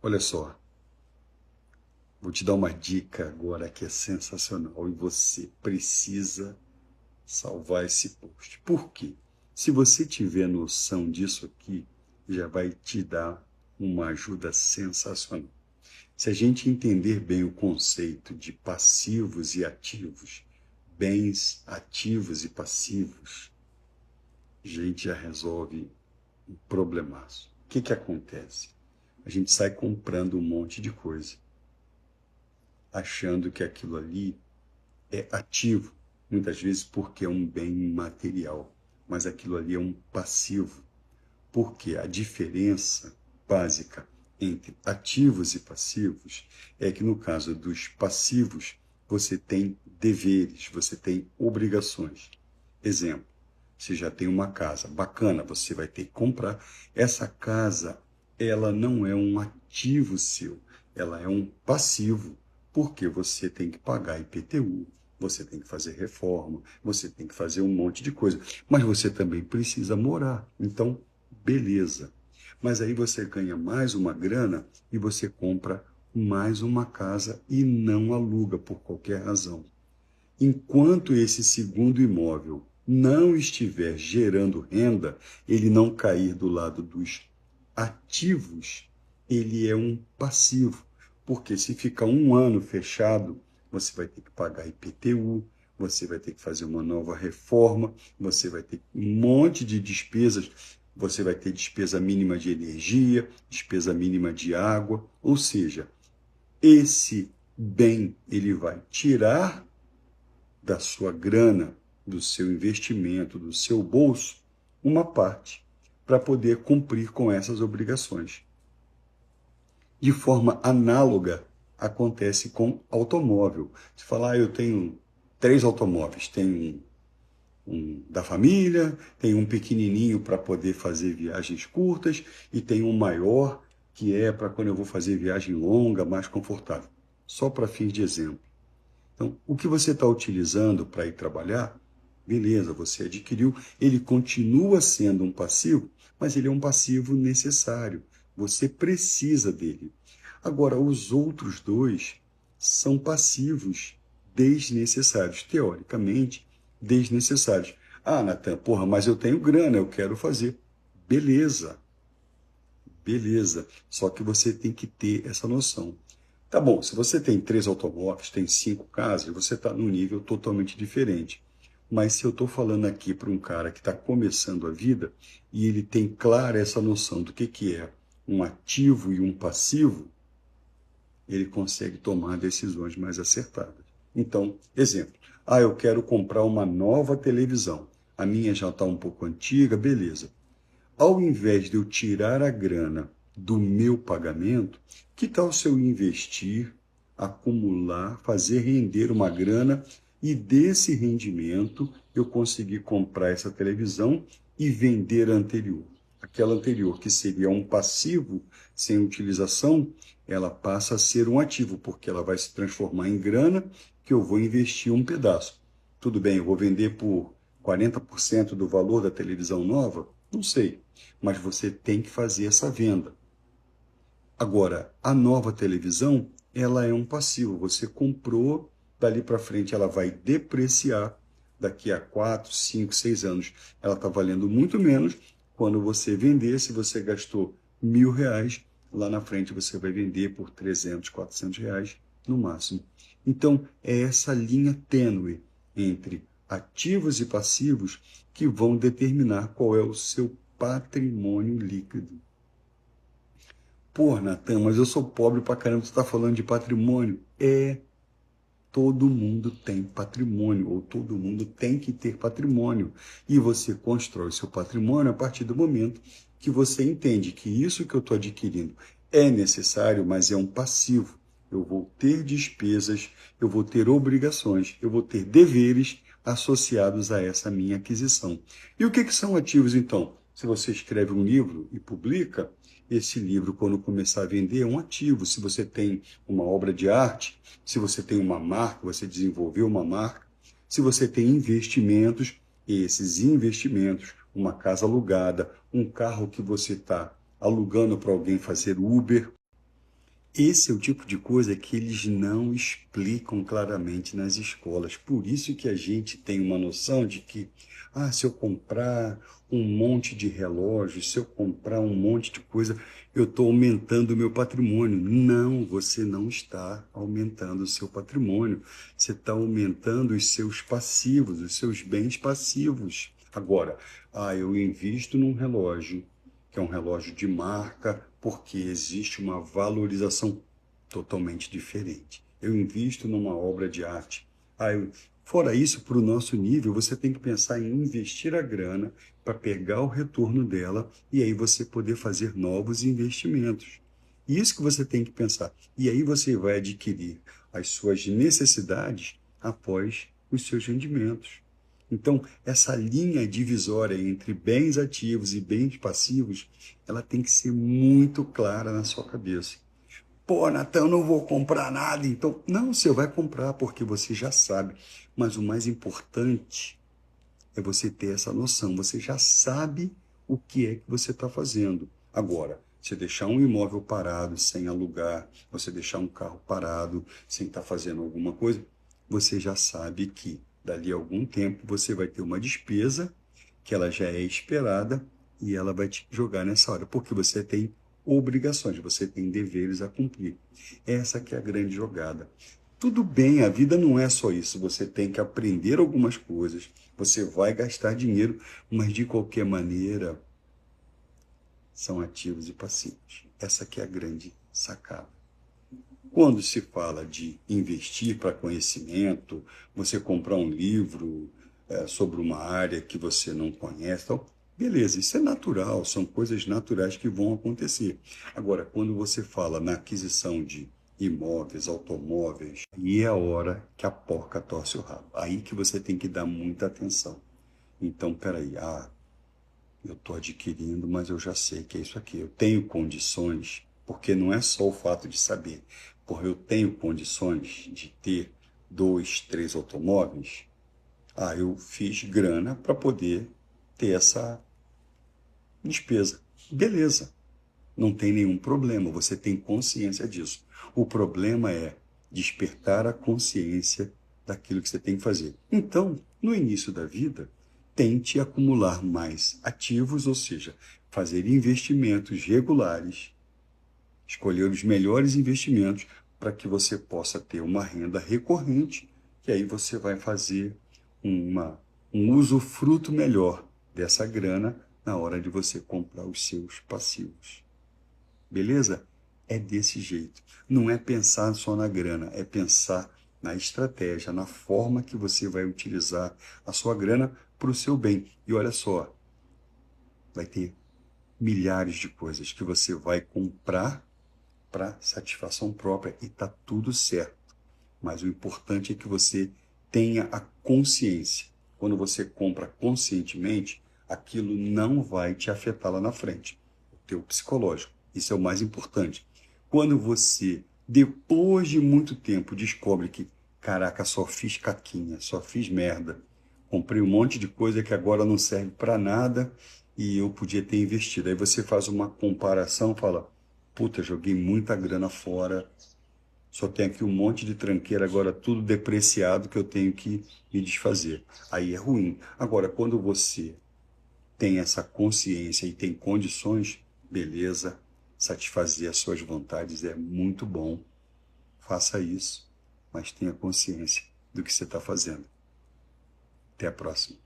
Olha só, vou te dar uma dica agora que é sensacional e você precisa salvar esse post. Por quê? Se você tiver noção disso aqui, já vai te dar uma ajuda sensacional. Se a gente entender bem o conceito de passivos e ativos, bens ativos e passivos, a gente já resolve um problemaço. O que que acontece? A gente sai comprando um monte de coisa, achando que aquilo ali é ativo, muitas vezes porque é um bem material, mas aquilo ali é um passivo, porque a diferença básica entre ativos e passivos é que no caso dos passivos você tem deveres, você tem obrigações. Exemplo, você já tem uma casa bacana, você vai ter que comprar. Essa casa, ela não é um ativo seu, ela é um passivo, porque você tem que pagar IPTU, você tem que fazer reforma, você tem que fazer um monte de coisa, mas você também precisa morar. Então, beleza. Mas aí você ganha mais uma grana e você compra mais uma casa e não aluga por qualquer razão. Enquanto esse segundo imóvel não estiver gerando renda, ele não cair do lado dos ativos, ele é um passivo. Porque se ficar um ano fechado, você vai ter que pagar IPTU, você vai ter que fazer uma nova reforma, você vai ter um monte de despesas, você vai ter despesa mínima de energia, despesa mínima de água, ou seja, esse bem ele vai tirar da sua grana, do seu investimento, do seu bolso, uma parte para poder cumprir com essas obrigações. De forma análoga, acontece com automóvel. Você fala, eu tenho 3 automóveis, tenho um da família, tenho um pequenininho para poder fazer viagens curtas e tenho um maior que é para quando eu vou fazer viagem longa, mais confortável. Só para fins de exemplo. Então, o que você está utilizando para ir trabalhar, beleza, você adquiriu, ele continua sendo um passivo, mas ele é um passivo necessário. Você precisa dele. Agora, os outros dois são passivos desnecessários, teoricamente desnecessários. Ah, Natan, porra, mas eu tenho grana, eu quero fazer. Beleza, beleza. Só que você tem que ter essa noção. Tá bom, se você tem 3 automóveis, tem 5 casas, você está num nível totalmente diferente. Mas se eu estou falando aqui para um cara que está começando a vida e ele tem clara essa noção do que é um ativo e um passivo, ele consegue tomar decisões mais acertadas. Então, exemplo, eu quero comprar uma nova televisão. A minha já está um pouco antiga, beleza. Ao invés de eu tirar a grana do meu pagamento, que tal se eu investir, acumular, fazer render uma grana e desse rendimento eu conseguir comprar essa televisão e vender a anterior? Aquela anterior, que seria um passivo sem utilização, ela passa a ser um ativo, porque ela vai se transformar em grana que eu vou investir um pedaço. Tudo bem, eu vou vender por 40% do valor da televisão nova? Não sei, mas você tem que fazer essa venda. Agora, a nova televisão, ela é um passivo. Você comprou, dali para frente ela vai depreciar. Daqui a 4, 5, 6 anos, ela está valendo muito menos. Quando você vender, se você gastou R$ 1.000, lá na frente você vai vender por 300, R$ 400 no máximo. Então, é essa linha tênue entre ativos e passivos que vão determinar qual é o seu patrimônio líquido. Pô, Natan, mas eu sou pobre pra caramba, você está falando de patrimônio. Todo mundo tem patrimônio, ou todo mundo tem que ter patrimônio. E você constrói seu patrimônio a partir do momento que você entende que isso que eu estou adquirindo é necessário, mas é um passivo. Eu vou ter despesas, eu vou ter obrigações, eu vou ter deveres associados a essa minha aquisição. E o que são ativos, então? Se você escreve um livro e publica, esse livro, quando começar a vender, é um ativo. Se você tem uma obra de arte, se você tem uma marca, você desenvolveu uma marca, se você tem investimentos, esses investimentos, uma casa alugada, um carro que você está alugando para alguém fazer Uber, Esse é o tipo de coisa que eles não explicam claramente nas escolas. Por isso que a gente tem uma noção de que, se eu comprar um monte de relógios, se eu comprar um monte de coisa, eu estou aumentando o meu patrimônio. Não, você não está aumentando o seu patrimônio. Você está aumentando os seus passivos, os seus bens passivos. Agora, eu invisto num relógio que é um relógio de marca, porque existe uma valorização totalmente diferente. Eu invisto numa obra de arte. Fora isso, para o nosso nível, você tem que pensar em investir a grana para pegar o retorno dela e aí você poder fazer novos investimentos. Isso que você tem que pensar. E aí você vai adquirir as suas necessidades após os seus rendimentos. Então, essa linha divisória entre bens ativos e bens passivos, ela tem que ser muito clara na sua cabeça. Pô, Natan, eu não vou comprar nada, então. Não, você vai comprar porque você já sabe. Mas o mais importante é você ter essa noção. Você já sabe o que é que você está fazendo. Agora, você deixar um imóvel parado sem alugar, você deixar um carro parado sem estar fazendo alguma coisa, você já sabe que dali a algum tempo você vai ter uma despesa que ela já é esperada e ela vai te jogar nessa hora, porque você tem obrigações, você tem deveres a cumprir. Essa que é a grande jogada. Tudo bem, a vida não é só isso. Você tem que aprender algumas coisas, você vai gastar dinheiro, mas de qualquer maneira são ativos e passivos. Essa que é a grande sacada. Quando se fala de investir para conhecimento, você comprar um livro sobre uma área que você não conhece, então, beleza, isso é natural, são coisas naturais que vão acontecer. Agora, quando você fala na aquisição de imóveis, automóveis, aí é a hora que a porca torce o rabo. Aí que você tem que dar muita atenção. Então, peraí, eu estou adquirindo, mas eu já sei que é isso aqui. Eu tenho condições, porque não é só o fato de saber, porque eu tenho condições de ter 2, 3 automóveis. Eu fiz grana para poder ter essa despesa. Beleza, não tem nenhum problema, você tem consciência disso. O problema é despertar a consciência daquilo que você tem que fazer. Então, no início da vida, tente acumular mais ativos, ou seja, fazer investimentos regulares, escolher os melhores investimentos para que você possa ter uma renda recorrente, que aí você vai fazer um usufruto melhor dessa grana na hora de você comprar os seus passivos. Beleza? É desse jeito. Não é pensar só na grana, é pensar na estratégia, na forma que você vai utilizar a sua grana para o seu bem. E olha só, vai ter milhares de coisas que você vai comprar para satisfação própria e tá tudo certo. Mas o importante é que você tenha a consciência. Quando você compra conscientemente, aquilo não vai te afetar lá na frente. O teu psicológico. Isso é o mais importante. Quando você, depois de muito tempo, descobre que, caraca, só fiz caquinha, só fiz merda, comprei um monte de coisa que agora não serve para nada e eu podia ter investido. Aí você faz uma comparação, fala, puta, joguei muita grana fora, só tem aqui um monte de tranqueira, agora tudo depreciado que eu tenho que me desfazer. Aí é ruim. Agora, quando você tem essa consciência e tem condições, beleza, satisfazer as suas vontades é muito bom. Faça isso, mas tenha consciência do que você está fazendo. Até a próxima.